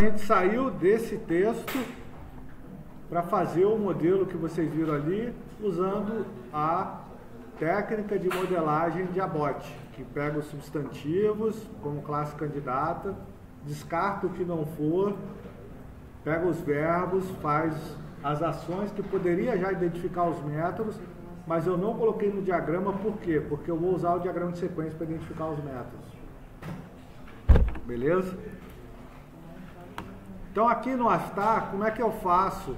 A gente saiu desse texto para fazer o modelo que vocês viram ali, usando a técnica de modelagem de Abbott, que pega os substantivos como classe candidata, descarta o que não for, pega os verbos, faz as ações que poderia já identificar os métodos, mas eu não coloquei no diagrama, por quê? Porque eu vou usar o diagrama de sequência para identificar os métodos. Beleza? Então aqui no Astar, como é que eu faço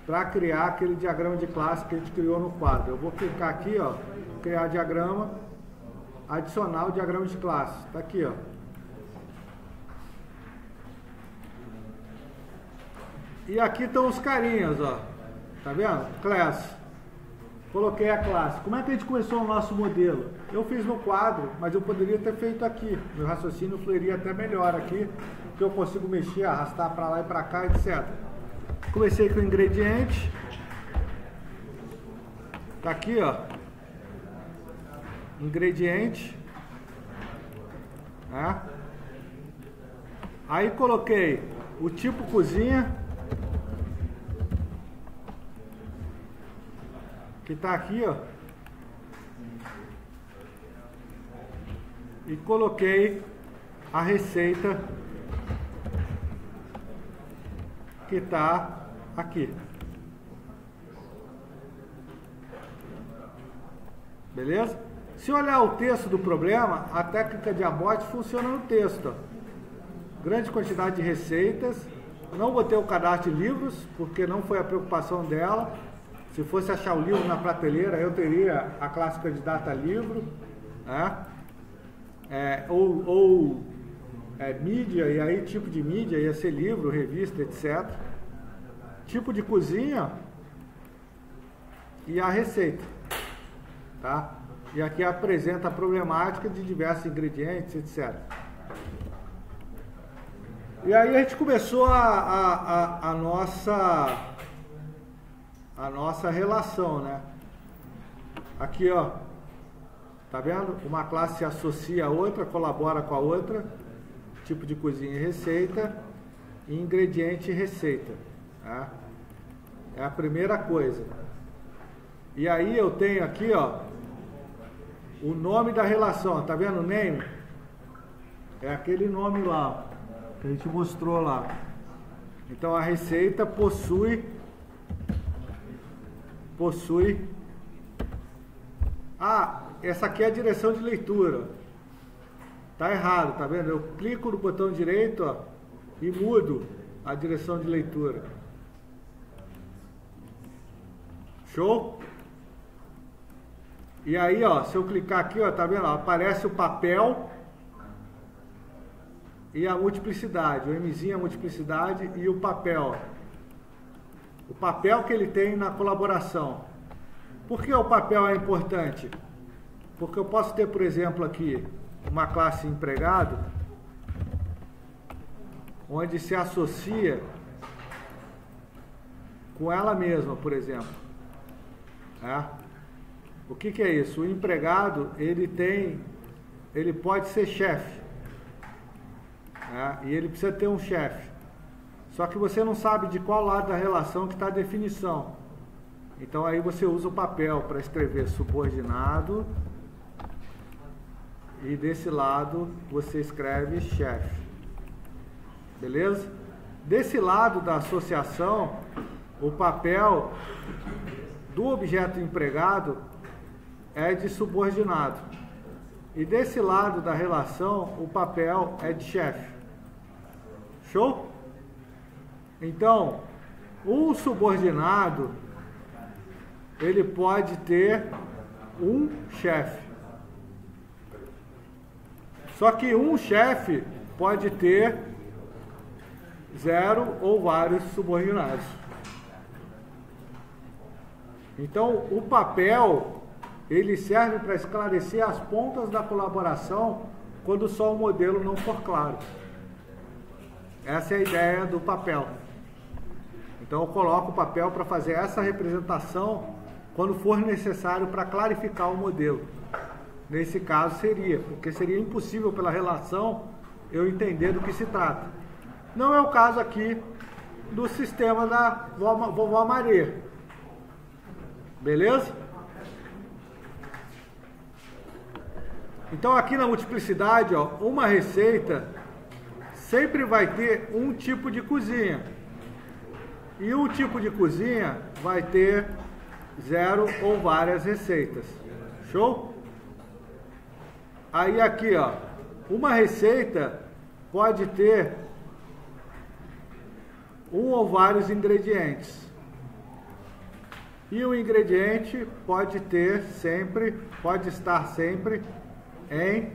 para criar aquele diagrama de classe que a gente criou no quadro? Eu vou clicar aqui, ó, criar diagrama, adicionar o diagrama de classe. Está aqui, ó. E aqui estão os carinhas, ó. Tá vendo? Class. Coloquei a classe. Como é que a gente começou o nosso modelo? Eu fiz no quadro, mas eu poderia ter feito aqui. Meu raciocínio fluiria até melhor aqui, que eu consigo mexer, arrastar para lá e para cá, etc. Comecei com o ingrediente. Tá aqui, ó. Ingrediente. Né? Aí coloquei o tipo cozinha, que tá aqui, ó. E coloquei a receita que está aqui. Beleza? Se olhar o texto do problema, a técnica de Abbott funciona no texto. Ó. Grande quantidade de receitas. Não botei o cadastro de livros, porque não foi a preocupação dela. Se fosse achar o livro na prateleira, eu teria a classe candidata livro, né? Mídia, e aí tipo de mídia ia ser livro, revista, etc. Tipo de cozinha e a receita, tá? E aqui apresenta a problemática de diversos ingredientes, etc. E aí a gente começou a nossa relação, né? Aqui, ó, tá vendo? Uma classe se associa a outra, colabora com a outra, tipo de cozinha e receita, e ingrediente e receita, tá? É a primeira coisa. E aí eu tenho aqui, ó, o nome da relação, tá vendo o name? É aquele nome lá, que a gente mostrou lá. Então a receita possui essa aqui é a direção de leitura. Tá errado, tá vendo? Eu clico no botão direito, ó, e mudo a direção de leitura. Show? E aí, ó, se eu clicar aqui, ó, tá vendo? Ó, aparece o papel e a multiplicidade, o Mzinho, a multiplicidade e o papel. O papel que ele tem na colaboração. Por que o papel é importante? Porque eu posso ter, por exemplo, aqui uma classe empregado, onde se associa com ela mesma, por exemplo. O que é isso? O empregado, ele pode ser chefe, e ele precisa ter um chefe. Só que você não sabe de qual lado da relação que está a definição. Então aí você usa o papel para escrever subordinado e desse lado você escreve chefe. Beleza? Desse lado da associação, o papel do objeto empregado é de subordinado. E desse lado da relação, o papel é de chefe. Show? Então, o subordinado, ele pode ter um chefe. Só que um chefe pode ter 0 ou vários subordinados. Então, o papel, ele serve para esclarecer as pontas da colaboração quando só o modelo não for claro. Essa é a ideia do papel. Então eu coloco o papel para fazer essa representação quando for necessário para clarificar o modelo. Nesse caso seria, porque seria impossível pela relação eu entender do que se trata. Não é o caso aqui do sistema da vovó Maria. Beleza? Então aqui na multiplicidade, ó, uma receita sempre vai ter um tipo de cozinha. E um tipo de cozinha vai ter 0 ou várias receitas. Show? Aí aqui, ó, uma receita pode ter um ou vários ingredientes. E o ingrediente pode estar sempre em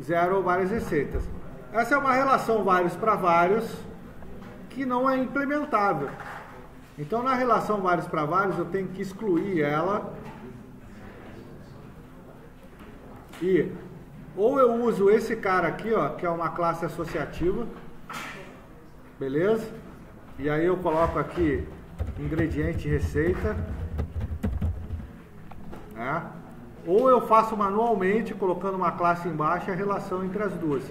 0 ou várias receitas. Essa é uma relação vários para vários que não é implementável. Então, na relação vários para vários, eu tenho que excluir ela. E ou eu uso esse cara aqui, ó, que é uma classe associativa. Beleza? E aí eu coloco aqui ingrediente e receita. Né? Ou eu faço manualmente, colocando uma classe embaixo, a relação entre as duas.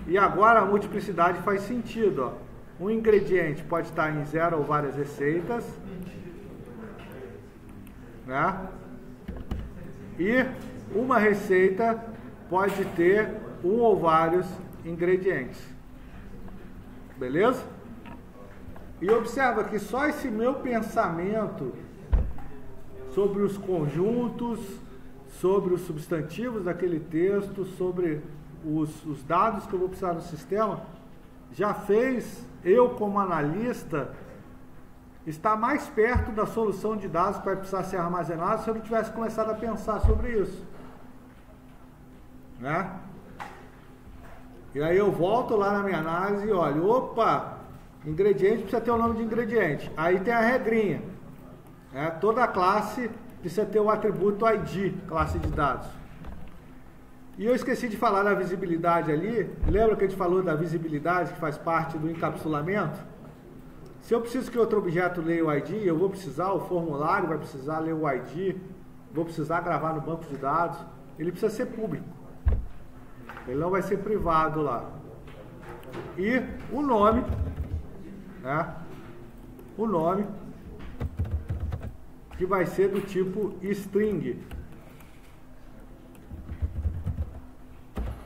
E agora a multiplicidade faz sentido. Ó. Um ingrediente pode estar em 0 ou várias receitas. Né? E uma receita pode ter um ou vários ingredientes. Beleza? E observa que só esse meu pensamento sobre os conjuntos, sobre os substantivos daquele texto, sobre os dados que eu vou precisar no sistema, já fez eu, como analista, estar mais perto da solução de dados que vai precisar ser armazenada se eu não tivesse começado a pensar sobre isso. Né? E aí eu volto lá na minha análise e olho, opa, ingrediente precisa ter o nome de ingrediente. Aí tem a regrinha. Né? Toda classe precisa ter o atributo ID, classe de dados. E eu esqueci de falar da visibilidade ali. Lembra que a gente falou da visibilidade que faz parte do encapsulamento? Se eu preciso que outro objeto leia o ID, eu vou precisar, o formulário vai precisar ler o ID, vou precisar gravar no banco de dados. Ele precisa ser público. Ele não vai ser privado lá. E o nome, né? O nome que vai ser do tipo string.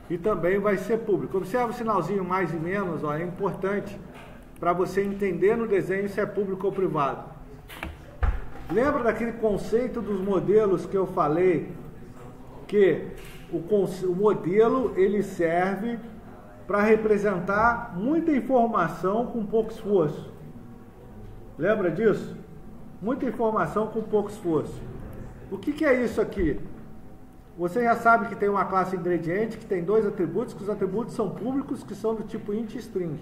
E também vai ser público. Observa o sinalzinho mais e menos, ó, é importante para você entender no desenho se é público ou privado. Lembra daquele conceito dos modelos que eu falei? Que o modelo ele serve para representar muita informação com pouco esforço. Lembra disso? Muita informação com pouco esforço. O que é isso aqui? Você já sabe que tem uma classe ingrediente que tem 2 atributos, que os atributos são públicos, que são do tipo int e string.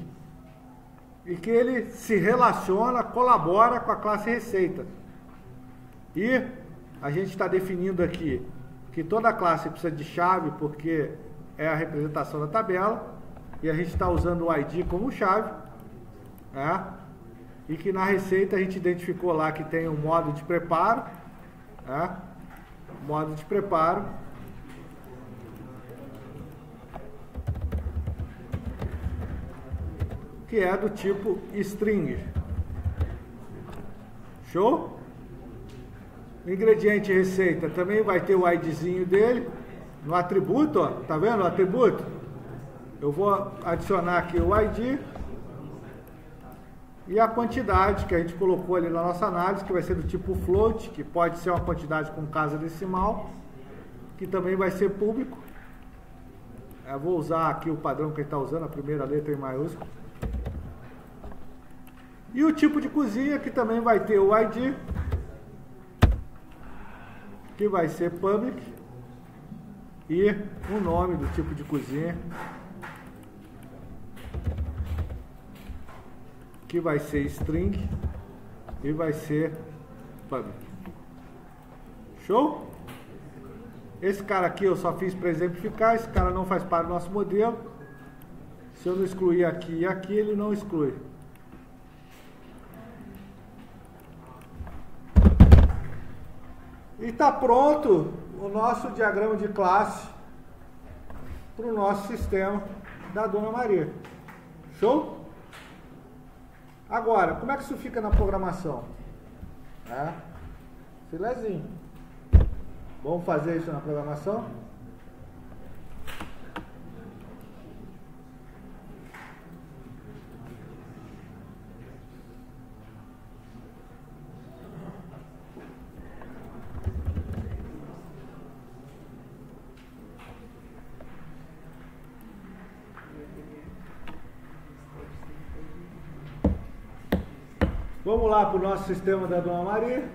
E que ele se relaciona, colabora com a classe receita. E a gente está definindo aqui que toda classe precisa de chave, porque é a representação da tabela, e a gente está usando o ID como chave, né? E que na receita a gente identificou lá que tem um modo de preparo, né? Modo de preparo, que é do tipo string. Show? O ingrediente receita também vai ter o IDzinho dele no atributo, ó, tá vendo o atributo? Eu vou adicionar aqui o ID e a quantidade que a gente colocou ali na nossa análise, que vai ser do tipo float, que pode ser uma quantidade com casa decimal, que também vai ser público. Eu vou usar aqui o padrão que ele está usando, a primeira letra em maiúsculo. E o tipo de cozinha, que também vai ter o ID, que vai ser public, e o nome do tipo de cozinha, que vai ser string, e vai ser public. Show? Esse cara aqui eu só fiz para exemplificar, esse cara não faz parte do nosso modelo. Se eu não excluir aqui e aqui, ele não exclui. E está pronto o nosso diagrama de classe para o nosso sistema da Dona Maria. Show? Agora, como é que isso fica na programação? Filezinho. Vamos fazer isso na programação? Vamos lá para o nosso sistema da Dona Maria.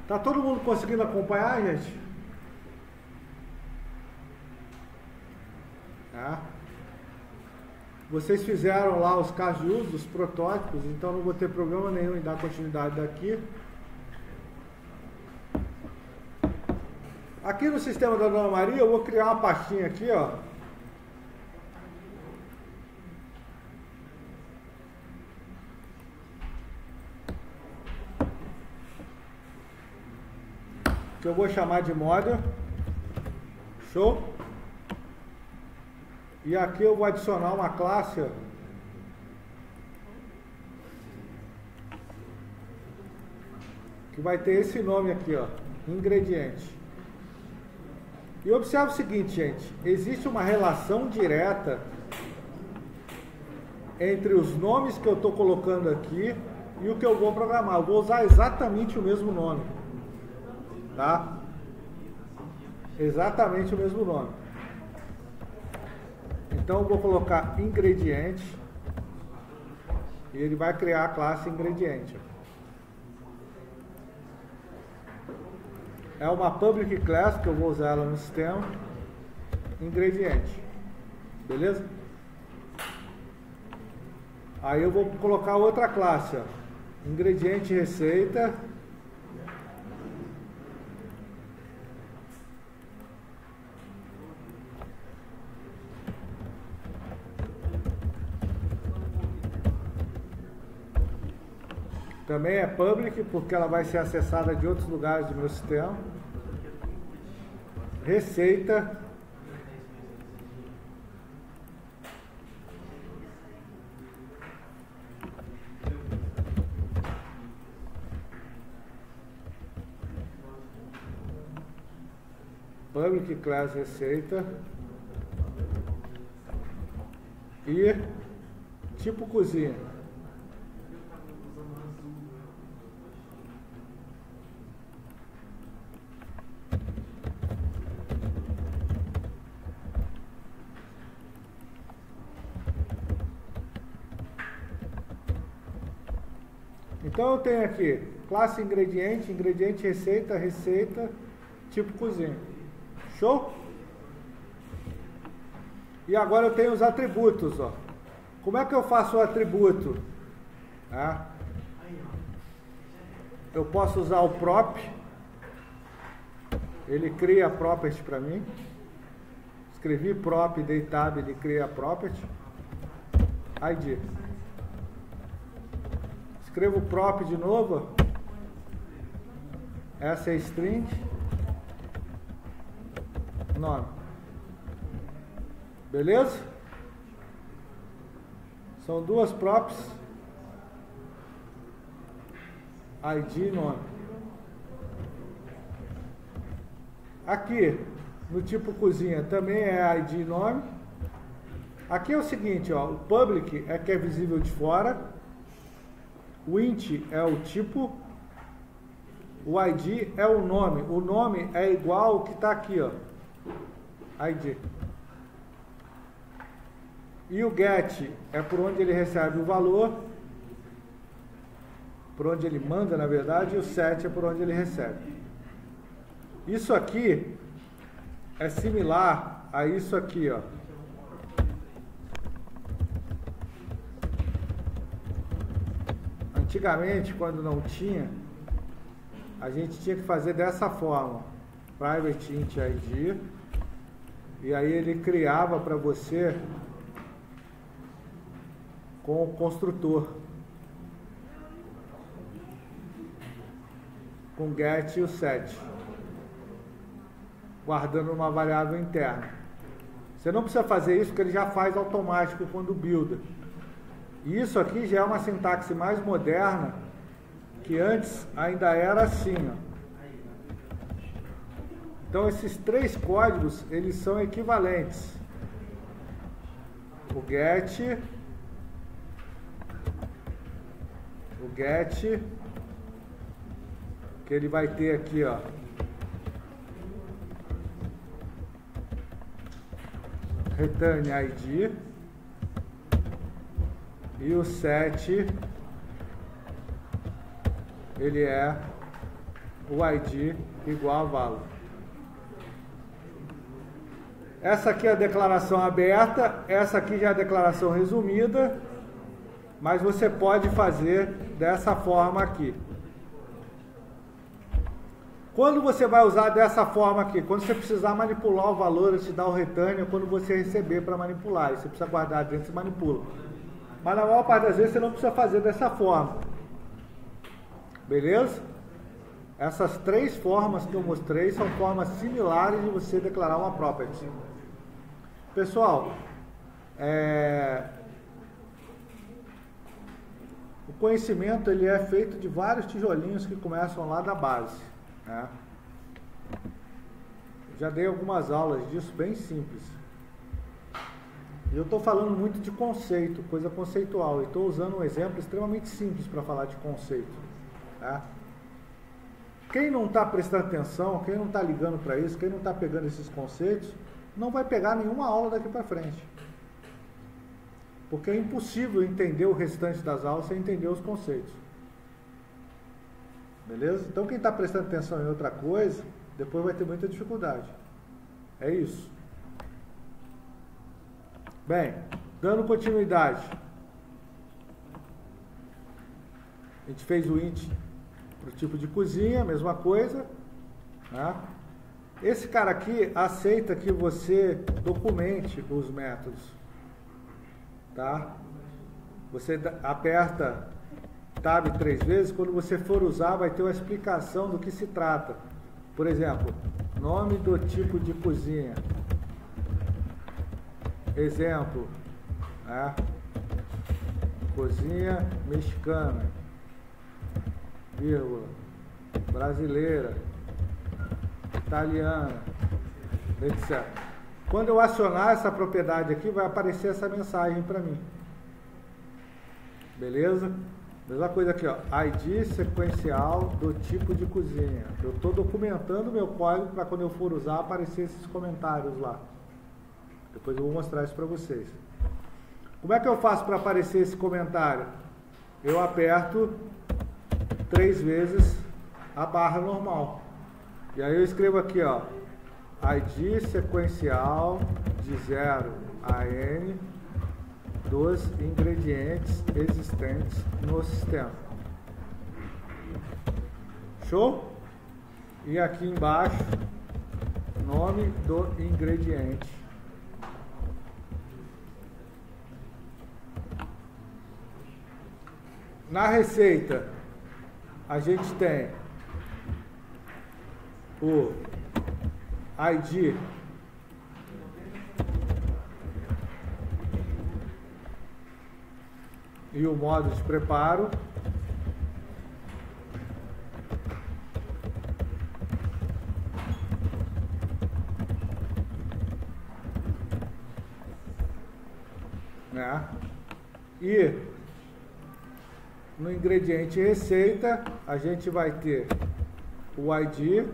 Tá todo mundo conseguindo acompanhar, gente? Vocês fizeram lá os casos de uso dos protótipos, então não vou ter problema nenhum em dar continuidade daqui. Aqui no sistema da Dona Maria eu vou criar uma pastinha aqui, ó. Que eu vou chamar de model. Show? E aqui eu vou adicionar uma classe, ó, que vai ter esse nome aqui, ó, ingrediente. E observe o seguinte, gente, existe uma relação direta entre os nomes que eu estou colocando aqui e o que eu vou programar. Eu vou usar exatamente o mesmo nome, tá? Exatamente o mesmo nome. Então eu vou colocar ingrediente e ele vai criar a classe ingrediente. É uma public class que eu vou usar ela no sistema, ingrediente, beleza? Aí eu vou colocar outra classe, ó, ingrediente receita. Também é public, porque ela vai ser acessada de outros lugares do meu sistema. Receita. Public class receita. E tipo cozinha. Então eu tenho aqui classe ingrediente, ingrediente receita, receita, tipo cozinha. Show? E agora eu tenho os atributos, ó. Como é que eu faço o atributo? Eu posso usar o prop. Ele cria a property para mim. Escrevi prop, dei tab, ele cria a property. ID. Escrevo prop de novo. Essa é string. Nome. Beleza? São duas props. ID e nome. Aqui, no tipo cozinha, também é ID e nome. Aqui é o seguinte, ó, o public é que é visível de fora. O int é o tipo, o ID é o nome é igual ao que está aqui, ó, ID. E o get é por onde ele recebe o valor, por onde ele manda, na verdade, e o set é por onde ele recebe. Isso aqui é similar a isso aqui, ó. Antigamente, quando não tinha, a gente tinha que fazer dessa forma. Private int ID. E aí ele criava para você com o construtor, com get e o set, guardando uma variável interna. Você não precisa fazer isso porque ele já faz automático quando builda. E isso aqui já é uma sintaxe mais moderna, que antes ainda era assim, ó. Então esses três códigos, eles são equivalentes. O get, que ele vai ter aqui, ó, return ID, e o set, ele é o ID igual a valor. Essa aqui é a declaração aberta, essa aqui já é a declaração resumida, mas você pode fazer dessa forma aqui. Quando você vai usar dessa forma aqui? Quando você precisar manipular o valor, ele te dá o return, ou quando você receber para manipular. Aí você precisa guardar dentro e manipula. Mas na maior parte das vezes você não precisa fazer dessa forma. Beleza? Essas três formas que eu mostrei são formas similares de você declarar uma property. Pessoal, o conhecimento ele é feito de vários tijolinhos que começam lá da base, né? Já dei algumas aulas disso bem simples. E eu estou falando muito de conceito, coisa conceitual. E estou usando um exemplo extremamente simples para falar de conceito, tá? Quem não está prestando atenção, quem não está ligando para isso, quem não está pegando esses conceitos, não vai pegar nenhuma aula daqui para frente. Porque é impossível entender o restante das aulas sem entender os conceitos. Beleza? Então quem está prestando atenção em outra coisa, depois vai ter muita dificuldade. É isso. Bem, dando continuidade. A gente fez o int para o tipo de cozinha, mesma coisa, né? Esse cara aqui aceita que você documente os métodos, tá? Você aperta Tab 3 vezes, quando você for usar vai ter uma explicação do que se trata. Por exemplo, nome do tipo de cozinha. Exemplo, né? Cozinha mexicana, vírgula, brasileira, italiana, etc. Quando eu acionar essa propriedade aqui, vai aparecer essa mensagem para mim. Beleza? Mesma coisa aqui, ó, ID sequencial do tipo de cozinha. Eu estou documentando meu código para quando eu for usar aparecer esses comentários lá. Depois eu vou mostrar isso para vocês. Como é que eu faço para aparecer esse comentário? Eu aperto 3 vezes a barra normal. E aí eu escrevo aqui, ó, ID sequencial de 0 a N dos ingredientes existentes no sistema. Show? E aqui embaixo, nome do ingrediente. Na receita, a gente tem o ID e o modo de preparo. Né? E no ingrediente receita, a gente vai ter o ID,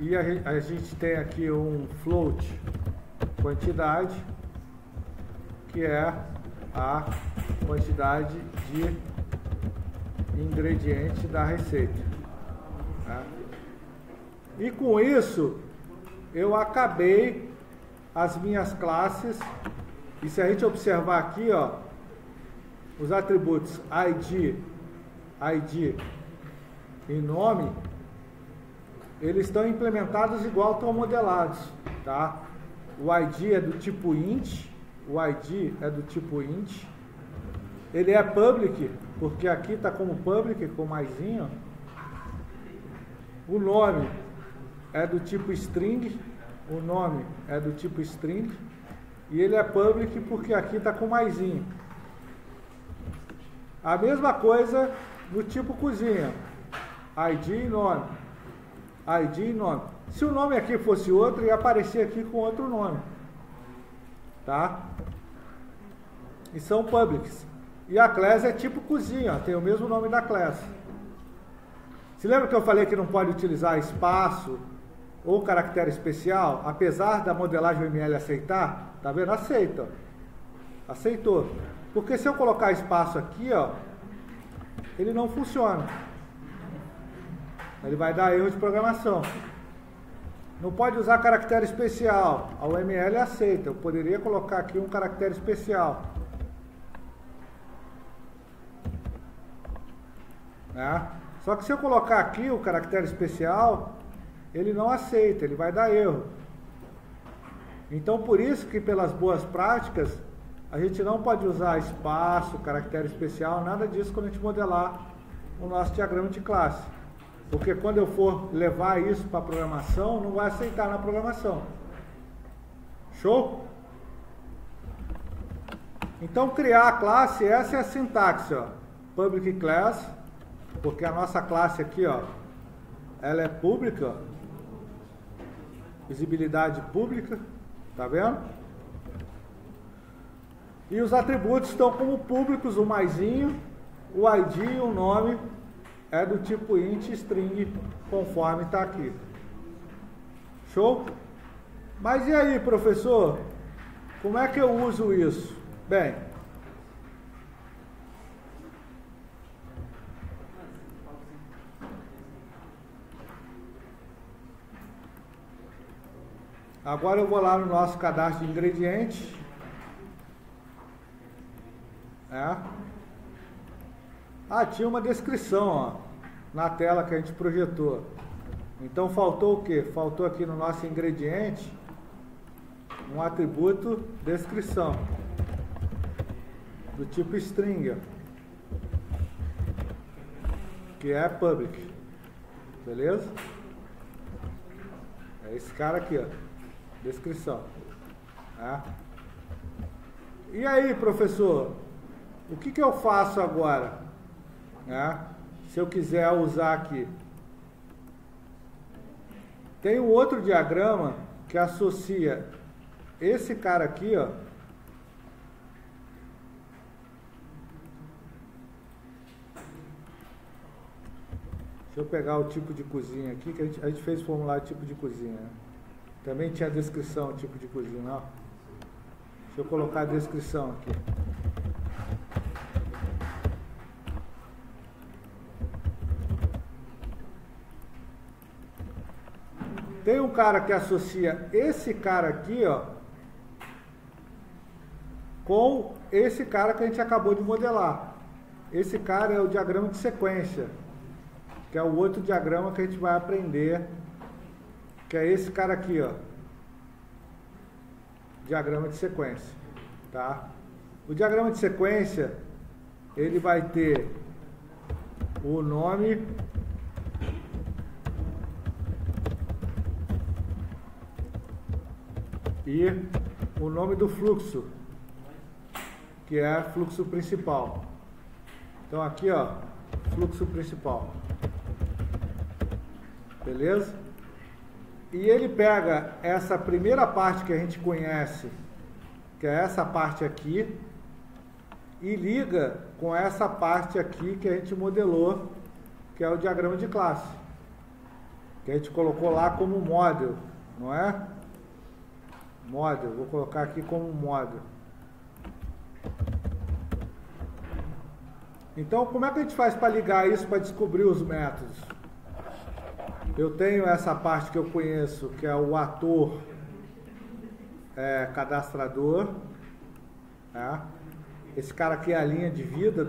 e a gente tem aqui um float quantidade, que é a quantidade de ingrediente da receita, tá? E com isso eu acabei as minhas classes. E se a gente observar aqui, ó, os atributos ID e nome, eles estão implementados igual estão modelados, tá? O ID é do tipo int, ele é public, porque aqui está como public, com maisinho. O nome é do tipo string, e ele é public porque aqui está com maisinho. A mesma coisa no tipo cozinha, ID e nome. Se o nome aqui fosse outro, ia aparecer aqui com outro nome, tá? E são publics. E a class é tipo cozinha, ó, tem o mesmo nome da class. Se lembra que eu falei que não pode utilizar espaço ou caractere especial, apesar da modelagem UML aceitar? Tá vendo? Aceita. Aceitou. Porque se eu colocar espaço aqui, ó, ele não funciona. Ele vai dar erro de programação. Não pode usar caractere especial. A UML aceita. Eu poderia colocar aqui um caractere especial. Só que se eu colocar aqui o caractere especial, ele não aceita, ele vai dar erro. Então, por isso que pelas boas práticas, a gente não pode usar espaço, caractere especial, nada disso quando a gente modelar o nosso diagrama de classe. Porque quando eu for levar isso para a programação, não vai aceitar na programação. Show? Então, criar a classe, essa é a sintaxe, ó. Public class, porque a nossa classe aqui, ó, ela é pública, visibilidade pública, tá vendo? E os atributos estão como públicos, o maisinho, o ID e o nome é do tipo int string, conforme está aqui. Show? Mas e aí, professor? Como é que eu uso isso? Bem, agora eu vou lá no nosso cadastro de ingredientes. Tinha uma descrição, ó, na tela que a gente projetou. Então faltou o quê? Faltou aqui no nosso ingrediente um atributo descrição do tipo string, que é public. Beleza? É esse cara aqui, ó, descrição. E aí, professor, o que eu faço agora? Se eu quiser usar aqui, tem um outro diagrama que associa esse cara aqui, ó, deixa eu pegar o tipo de cozinha aqui, que a gente fez formulário tipo de cozinha, né? Também tinha a descrição tipo de cozinha, ó. Deixa eu colocar a descrição aqui. Tem um cara que associa esse cara aqui, ó, com esse cara que a gente acabou de modelar. Esse cara é o diagrama de sequência, que é o outro diagrama que a gente vai aprender, que é esse cara aqui, ó. Diagrama de sequência, tá? O diagrama de sequência, ele vai ter o nome e o nome do fluxo, que é fluxo principal. Então aqui, ó, fluxo principal. Beleza? E ele pega essa primeira parte que a gente conhece, que é essa parte aqui, e liga com essa parte aqui que a gente modelou, que é o diagrama de classe, que a gente colocou lá como model, não é? Model, vou colocar aqui como model. Então, como é que a gente faz para ligar isso, para descobrir os métodos? Eu tenho essa parte que eu conheço, que é o ator cadastrador, Esse cara aqui é a linha de vida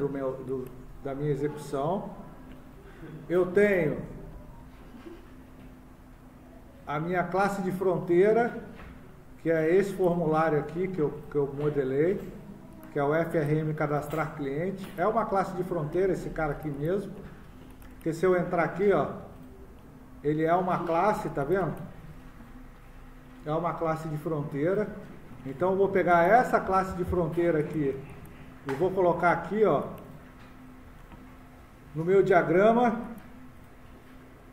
da minha execução. Eu tenho a minha classe de fronteira, que é esse formulário aqui que eu modelei, que é o FRM cadastrar cliente. É uma classe de fronteira, esse cara aqui mesmo. Porque se eu entrar aqui, ó, ele é uma classe, tá vendo? É uma classe de fronteira. Então eu vou pegar essa classe de fronteira aqui e vou colocar aqui, ó, no meu diagrama,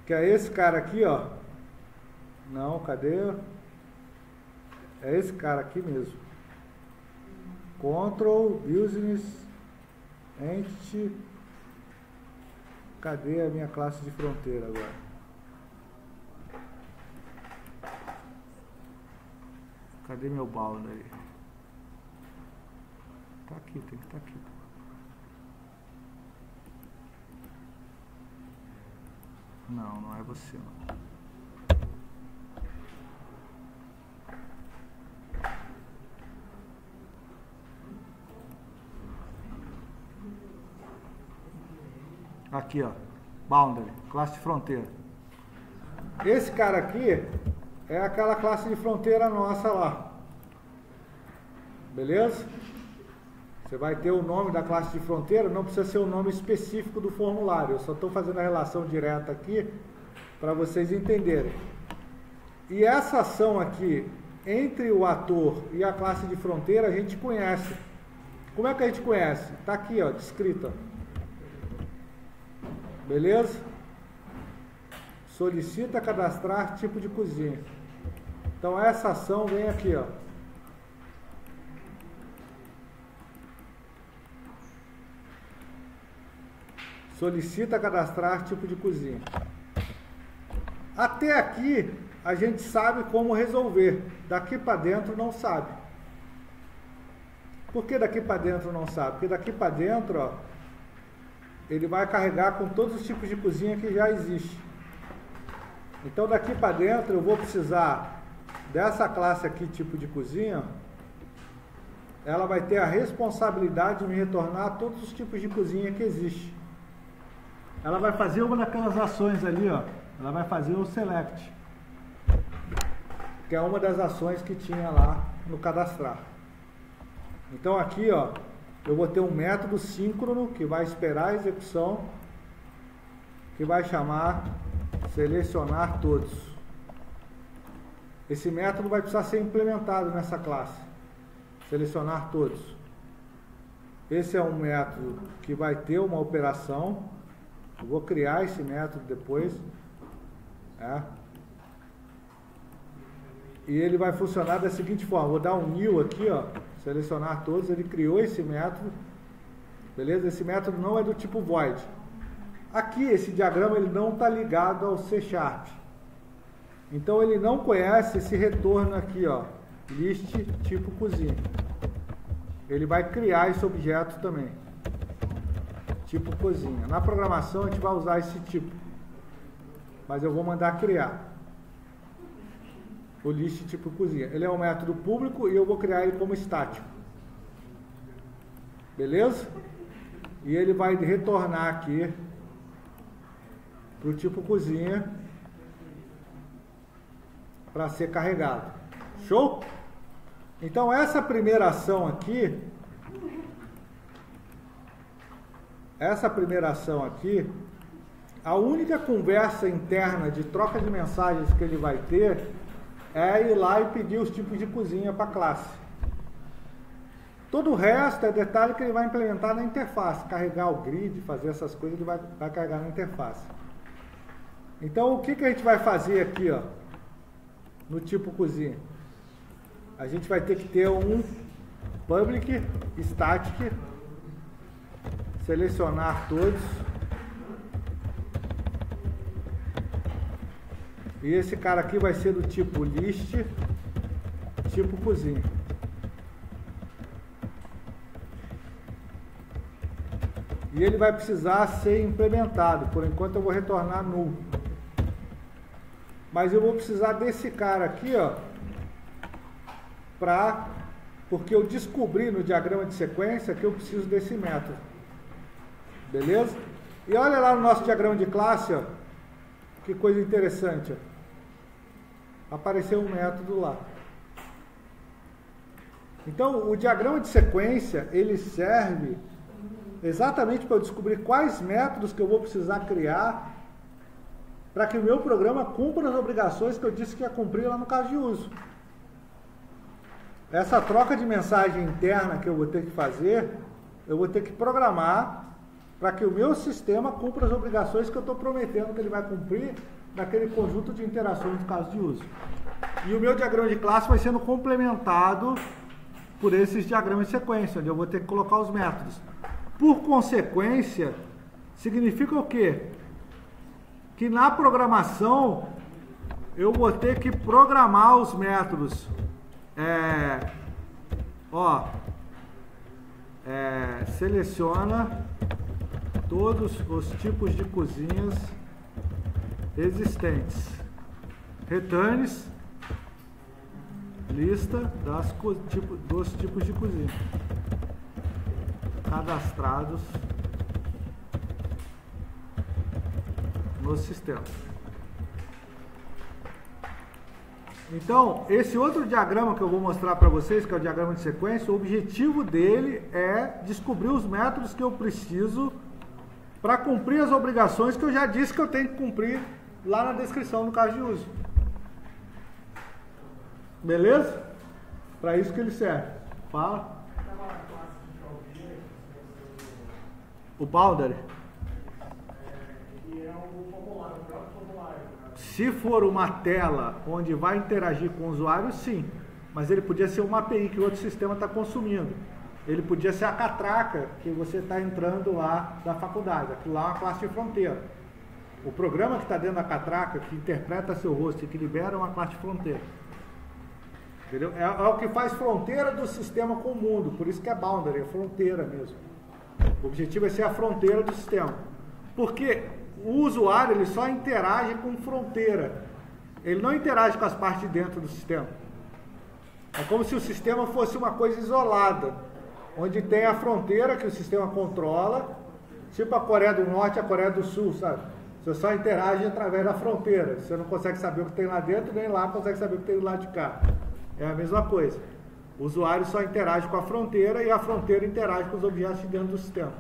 que é esse cara aqui, ó. Não, cadê? É esse cara aqui mesmo. Control, Business, Entity. Cadê a minha classe de fronteira agora? Cadê meu boundary? Tá aqui, tem que estar aqui. Não, não é você não. Aqui, ó, boundary, classe de fronteira. Esse cara aqui é aquela classe de fronteira nossa lá. Beleza? Você vai ter o nome da classe de fronteira, não precisa ser o nome específico do formulário. Eu só estou fazendo a relação direta aqui para vocês entenderem. E essa ação aqui, entre o ator e a classe de fronteira, a gente conhece. Como é que a gente conhece? Está aqui, ó, descrita. Beleza? Solicita cadastrar tipo de cozinha. Então essa ação vem aqui, ó. Solicita cadastrar tipo de cozinha. Até aqui a gente sabe como resolver. Daqui para dentro não sabe. Por que daqui para dentro não sabe? Porque daqui para dentro, ó, ele vai carregar com todos os tipos de cozinha que já existe. Então daqui para dentro eu vou precisar dessa classe aqui, tipo de cozinha. Ela vai ter a responsabilidade de me retornar todos os tipos de cozinha que existe. Ela vai fazer uma daquelas ações ali, ó. Ela vai fazer o select, que é uma das ações que tinha lá no cadastrar. Então aqui, ó, eu vou ter um método síncrono que vai esperar a execução, que vai chamar selecionar todos. Esse método vai precisar ser implementado nessa classe, selecionar todos. Esse é um método que vai ter uma operação. Eu vou criar esse método depois. E ele vai funcionar da seguinte forma. Vou dar um new aqui, ó, selecionar todos. Ele criou esse método, beleza? Esse método não é do tipo void. Aqui esse diagrama ele não está ligado ao C#. Então ele não conhece esse retorno aqui, ó, list tipo cozinha. Ele vai criar esse objeto também, tipo cozinha. Na programação a gente vai usar esse tipo, mas eu vou mandar criar o list tipo cozinha. Ele é um método público e eu vou criar ele como estático. Beleza? E ele vai retornar aqui para o tipo cozinha para ser carregado. Show? Então essa primeira ação aqui, a única conversa interna de troca de mensagens que ele vai ter é ir lá e pedir os tipos de cozinha para a classe. Todo o resto é detalhe que ele vai implementar na interface, carregar o grid, fazer essas coisas, ele vai carregar na interface. Então o que a gente vai fazer aqui, ó, no tipo cozinha? A gente vai ter que ter um public static, selecionar todos. E esse cara aqui vai ser do tipo list, tipo cozinha. E ele vai precisar ser implementado. Por enquanto eu vou retornar null. Mas eu vou precisar desse cara aqui, ó, para porque eu descobri no diagrama de sequência que eu preciso desse método. Beleza? E olha lá no nosso diagrama de classe, ó, que coisa interessante. Ó. Apareceu um método lá. Então, o diagrama de sequência, ele serve exatamente para eu descobrir quais métodos que eu vou precisar criar para que o meu programa cumpra as obrigações que eu disse que ia cumprir lá no caso de uso. Essa troca de mensagem interna que eu vou ter que fazer, eu vou ter que programar para que o meu sistema cumpra as obrigações que eu estou prometendo que ele vai cumprir naquele conjunto de interações do caso de uso. E o meu diagrama de classe vai sendo complementado por esses diagramas de sequência, onde eu vou ter que colocar os métodos. Por consequência, significa o quê? Que na programação eu vou ter que programar os métodos. Seleciona todos os tipos de cozinhas existentes. Returns, lista dos tipos de cozinha cadastrados no sistema. Então, esse outro diagrama que eu vou mostrar para vocês, que é o diagrama de sequência, o objetivo dele é descobrir os métodos que eu preciso para cumprir as obrigações que eu já disse que eu tenho que cumprir lá na descrição do caso de uso. Beleza? Para isso que ele serve. Fala. O Boundary. Se for uma tela onde vai interagir com o usuário, sim. Mas ele podia ser uma API que o outro sistema está consumindo. Ele podia ser a catraca que você está entrando lá da faculdade. Aquilo lá é uma classe de fronteira. O programa que está dentro da catraca, que interpreta seu rosto e que libera, é uma classe de fronteira. Entendeu? É o que faz fronteira do sistema com o mundo. Por isso que é boundary, é fronteira mesmo. O objetivo é ser a fronteira do sistema. Porque o usuário ele só interage com fronteira. Ele não interage com as partes de dentro do sistema. É como se o sistema fosse uma coisa isolada, onde tem a fronteira que o sistema controla, tipo a Coreia do Norte e a Coreia do Sul, sabe? Você só interage através da fronteira. Você não consegue saber o que tem lá dentro, nem lá consegue saber o que tem do lado de cá. É a mesma coisa. O usuário só interage com a fronteira e a fronteira interage com os objetos de dentro do sistema.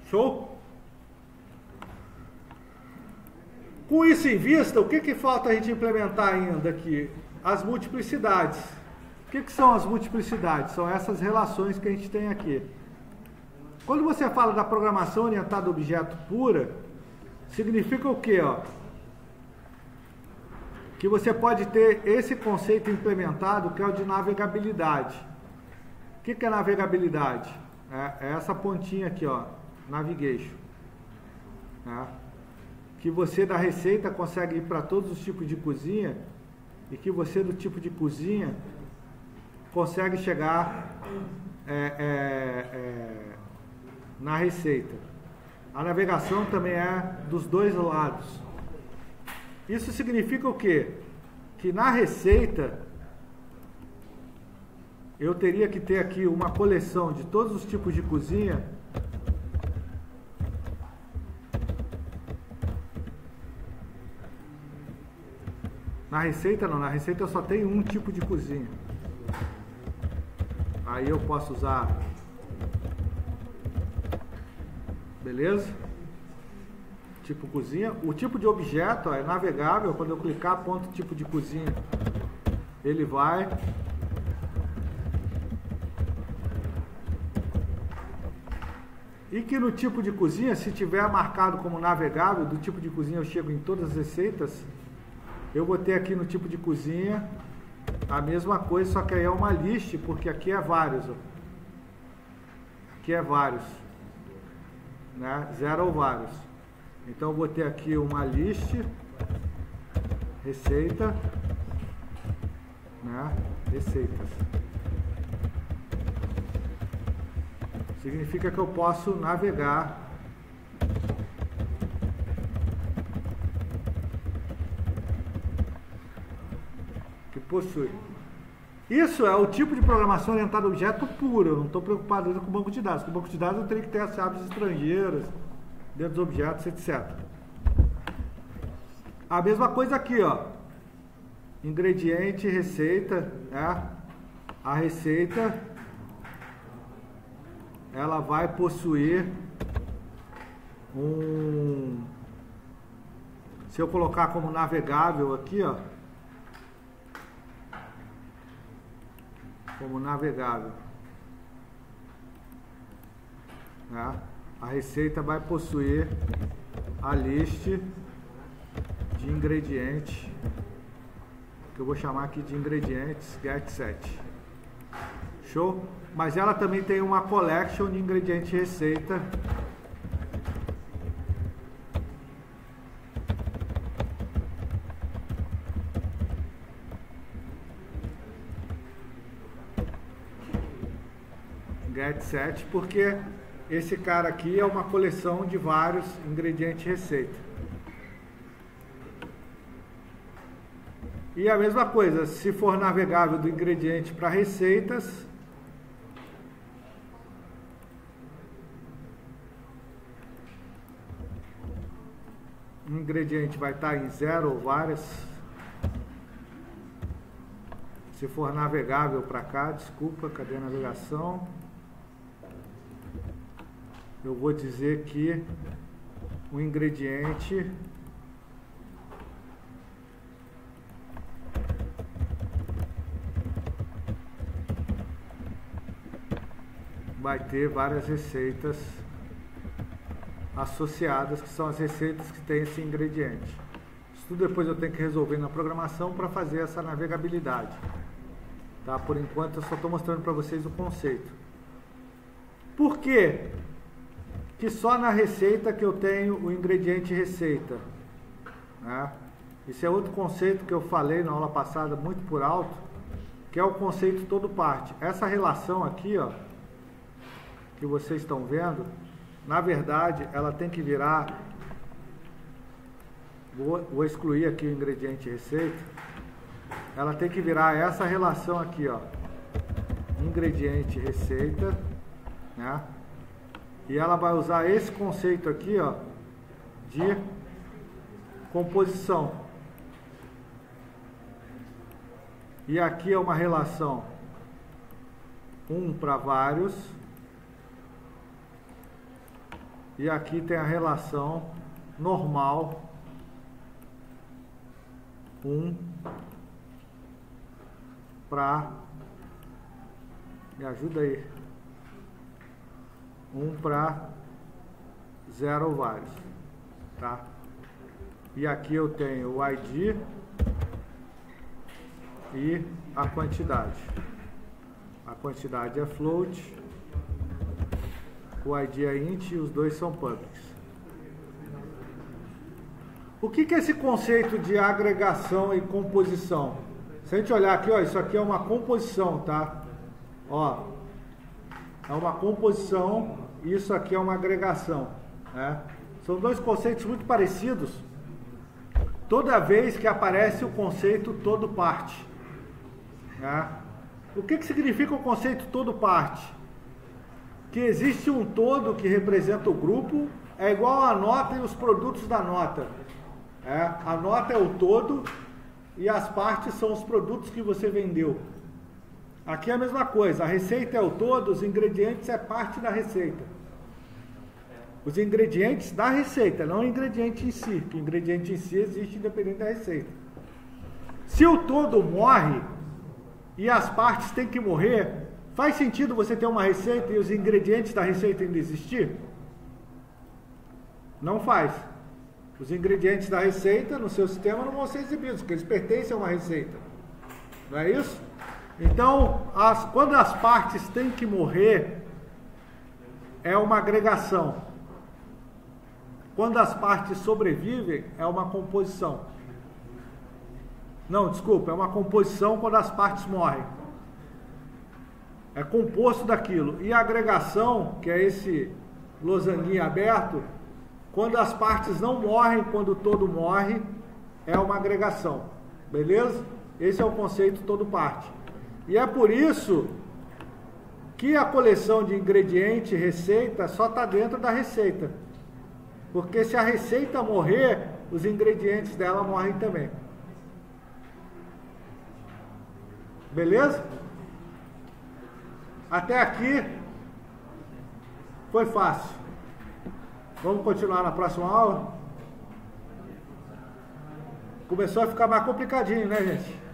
Show? Com isso em vista, o que falta a gente implementar ainda aqui? As multiplicidades. O que são as multiplicidades? São essas relações que a gente tem aqui. Quando você fala da programação orientada a objeto pura, significa o quê? Que você pode ter esse conceito implementado, que é o de navegabilidade. O que é navegabilidade? É essa pontinha aqui, navigation. Que você da receita consegue ir para todos os tipos de cozinha e que você do tipo de cozinha consegue chegar na receita. A navegação também é dos dois lados. Isso significa o quê? Que na receita eu teria que ter aqui uma coleção de todos os tipos de cozinha Na receita não, na receita eu só tenho um tipo de cozinha. Aí eu posso usar, beleza? Tipo cozinha. O tipo de objeto é navegável. Quando eu clicar ponto tipo de cozinha, ele vai. E que no tipo de cozinha, se tiver marcado como navegável, do tipo de cozinha eu chego em todas as receitas, eu vou ter aqui no tipo de cozinha a mesma coisa, só que aí é uma list, porque aqui é vários. Ó. Aqui é vários. Né? 0 ou vários. Então eu vou ter aqui uma list, receita, né? Receitas. Significa que eu posso navegar que possui. Isso é o tipo de programação orientada a objeto puro. Eu não estou preocupado com o banco de dados. Com o banco de dados eu teria que ter as chaves estrangeiras dentro dos objetos, etc. A mesma coisa aqui, ó. Ingrediente, receita, a receita ela vai possuir se eu colocar como navegável aqui, ó, como navegável, a receita vai possuir a lista de ingredientes, que eu vou chamar aqui de ingredientes get7. Show? Mas ela também tem uma collection de ingredientes receita. Get7, porque esse cara aqui é uma coleção de vários ingredientes receita. E a mesma coisa, se for navegável do ingrediente para receitas, o ingrediente vai estar em 0 ou várias. Se for navegável para cá, desculpa, cadê a navegação? Eu vou dizer que o ingrediente vai ter várias receitas associadas, que são as receitas que tem esse ingrediente. Isso tudo depois eu tenho que resolver na programação para fazer essa navegabilidade. Tá? Por enquanto eu só estou mostrando para vocês o conceito. Por quê? Que só na receita que eu tenho o ingrediente receita, né? Esse é outro conceito que eu falei na aula passada muito por alto, que é o conceito todo parte. Essa relação aqui, ó, que vocês estão vendo, na verdade ela tem que virar, vou excluir aqui o ingrediente receita, ela tem que virar essa relação aqui, ó, ingrediente receita, né? E ela vai usar esse conceito aqui, ó, de composição. E aqui é uma relação 1 para vários. E aqui tem a relação normal 1 para... Me ajuda aí. 1 para 0 ou vários, tá? E aqui eu tenho o ID e a quantidade. A quantidade é float, o ID é int e os dois são publics. O que é esse conceito de agregação e composição? Se a gente olhar aqui, ó, isso aqui é uma composição, tá? Ó, é uma composição, isso aqui é uma agregação, né? São dois conceitos muito parecidos toda vez que aparece o conceito todo parte, né? O que significa o conceito todo parte? Que existe um todo que representa o grupo, é igual a nota e os produtos da nota. A nota é o todo e as partes são os produtos que você vendeu. Aqui é a mesma coisa, a receita é o todo, os ingredientes é parte da receita. Os ingredientes da receita, não o ingrediente em si, que o ingrediente em si existe independente da receita. Se o todo morre e as partes têm que morrer, faz sentido você ter uma receita e os ingredientes da receita ainda existir? Não faz. Os ingredientes da receita no seu sistema não vão ser exibidos, porque eles pertencem a uma receita. Não é isso? Então, quando as partes têm que morrer, é uma agregação. Quando as partes sobrevivem, é uma composição. Não, desculpa, é uma composição quando as partes morrem. É composto daquilo. E a agregação, que é esse losanguinho aberto, quando as partes não morrem, quando o todo morre, é uma agregação. Beleza? Esse é o conceito todo parte. E é por isso que a coleção de ingrediente e receita só está dentro da receita. Porque se a receita morrer, os ingredientes dela morrem também. Beleza? Até aqui foi fácil. Vamos continuar na próxima aula? Começou a ficar mais complicadinho, né, gente?